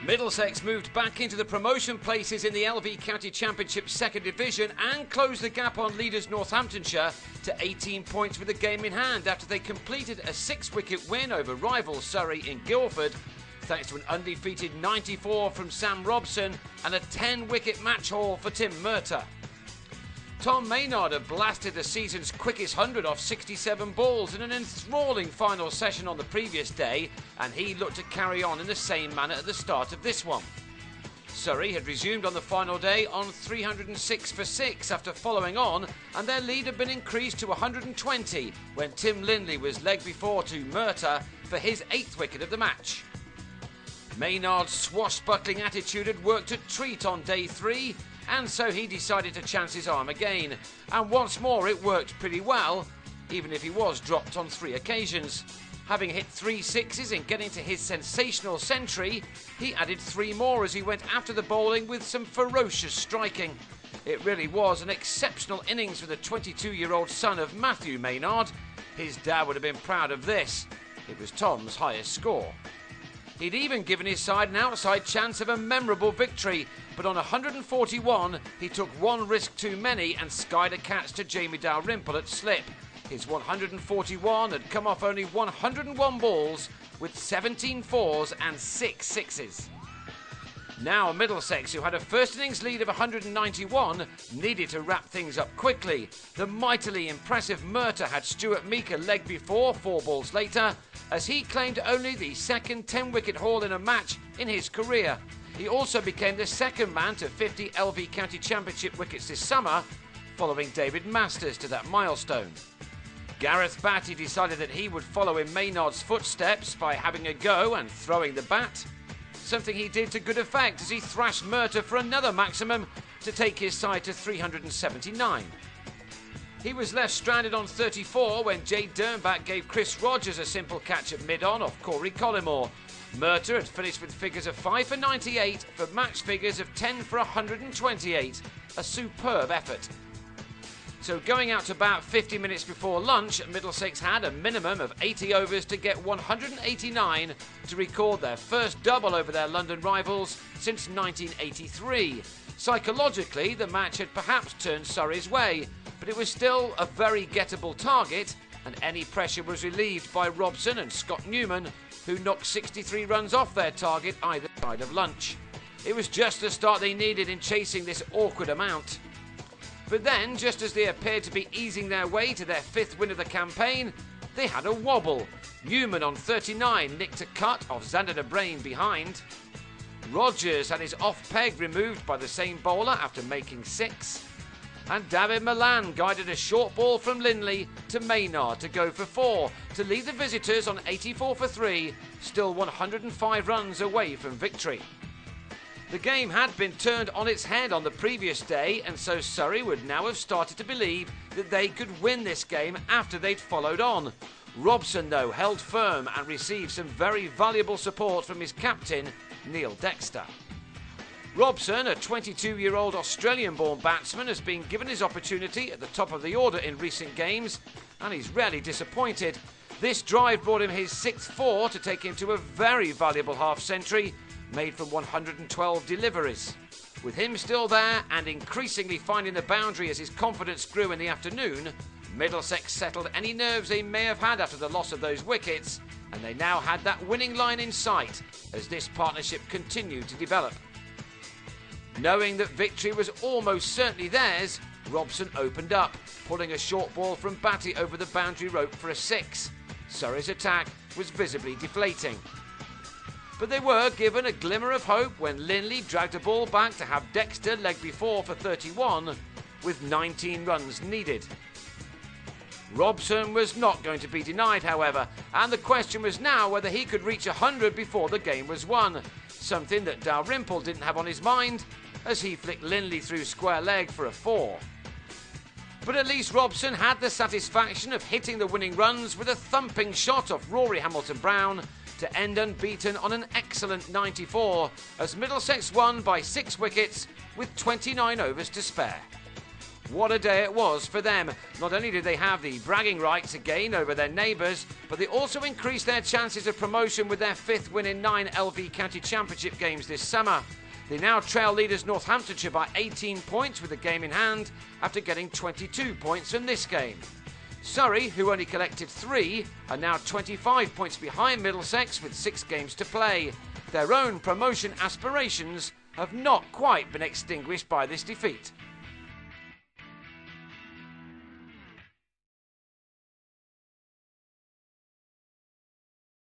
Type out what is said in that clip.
Middlesex moved back into the promotion places in the LV County Championship Second Division and closed the gap on leaders Northamptonshire to 18 points with the game in hand after they completed a 6-wicket win over rivals Surrey in Guildford, thanks to an undefeated 94 from Sam Robson and a 10-wicket match haul for Tim Murtagh. Tom Maynard had blasted the season's quickest 100 off 67 balls in an enthralling final session on the previous day, and he looked to carry on in the same manner at the start of this one. Surrey had resumed on the final day on 306 for 6 after following on, and their lead had been increased to 120 when Tim Lindley was leg before to Murtagh for his 8th wicket of the match. Maynard's swashbuckling attitude had worked a treat on day 3, and so he decided to chance his arm again, and once more it worked pretty well, even if he was dropped on 3 occasions. Having hit 3 sixes in getting to his sensational century, he added 3 more as he went after the bowling with some ferocious striking. It really was an exceptional innings for the 22-year-old son of Matthew Maynard. His dad would have been proud of this. It was Tom's highest score. He'd even given his side an outside chance of a memorable victory, but on 141 he took 1 risk too many and skied a catch to Jamie Dalrymple at slip. His 141 had come off only 101 balls with 17 fours and 6 sixes. Now Middlesex, who had a first innings lead of 191, needed to wrap things up quickly. The mightily impressive Murtagh had Stuart Meeker leg before 4 balls later, as he claimed only the second 10-wicket haul in a match in his career. He also became the second man to 50 LV County Championship wickets this summer, following David Masters to that milestone. Gareth Batty decided that he would follow in Maynard's footsteps by having a go and throwing the bat, something he did to good effect as he thrashed Murtagh for another maximum to take his side to 379. He was left stranded on 34 when Jay Dernbach gave Chris Rogers a simple catch at mid-on off Corey Collymore. Murtagh had finished with figures of 5 for 98 for match figures of 10 for 128, a superb effort. So going out to about 50 minutes before lunch, Middlesex had a minimum of 80 overs to get 189 to record their first double over their London rivals since 1983. Psychologically, the match had perhaps turned Surrey's way, but it was still a very gettable target, and any pressure was relieved by Robson and Scott Newman, who knocked 63 runs off their target either side of lunch. It was just the start they needed in chasing this awkward amount. But then, just as they appeared to be easing their way to their 5th win of the campaign, they had a wobble. Newman on 39 nicked a cut off Xander de Brain behind. Rogers had his off-peg removed by the same bowler after making 6. And David Milan guided a short ball from Lindley to Maynard to go for 4, to leave the visitors on 84 for 3, still 105 runs away from victory. The game had been turned on its head on the previous day, and so Surrey would now have started to believe that they could win this game after they'd followed on. Robson, though, held firm and received some very valuable support from his captain, Neil Dexter. Robson, a 22-year-old Australian-born batsman, has been given his opportunity at the top of the order in recent games, and he's rarely disappointed. This drive brought him his 6th 4 to take him to a very valuable half-century, made from 112 deliveries. With him still there and increasingly finding the boundary as his confidence grew in the afternoon, Middlesex settled any nerves they may have had after the loss of those wickets, and they now had that winning line in sight as this partnership continued to develop. Knowing that victory was almost certainly theirs, Robson opened up, pulling a short ball from Batty over the boundary rope for a 6. Surrey's attack was visibly deflating. But they were given a glimmer of hope when Lindley dragged a ball back to have Dexter leg before for 31, with 19 runs needed. Robson was not going to be denied, however, and the question was now whether he could reach 100 before the game was won, something that Dalrymple didn't have on his mind, as he flicked Lindley through square leg for a 4. But at least Robson had the satisfaction of hitting the winning runs with a thumping shot off Rory Hamilton-Brown to end unbeaten on an excellent 94, as Middlesex won by 6 wickets with 29 overs to spare. What a day it was for them. Not only did they have the bragging rights again over their neighbours, but they also increased their chances of promotion with their 5th win in 9 LV County Championship games this summer. They now trail leaders Northamptonshire by 18 points with the game in hand after getting 22 points from this game. Surrey, who only collected 3, are now 25 points behind Middlesex with 6 games to play. Their own promotion aspirations have not quite been extinguished by this defeat.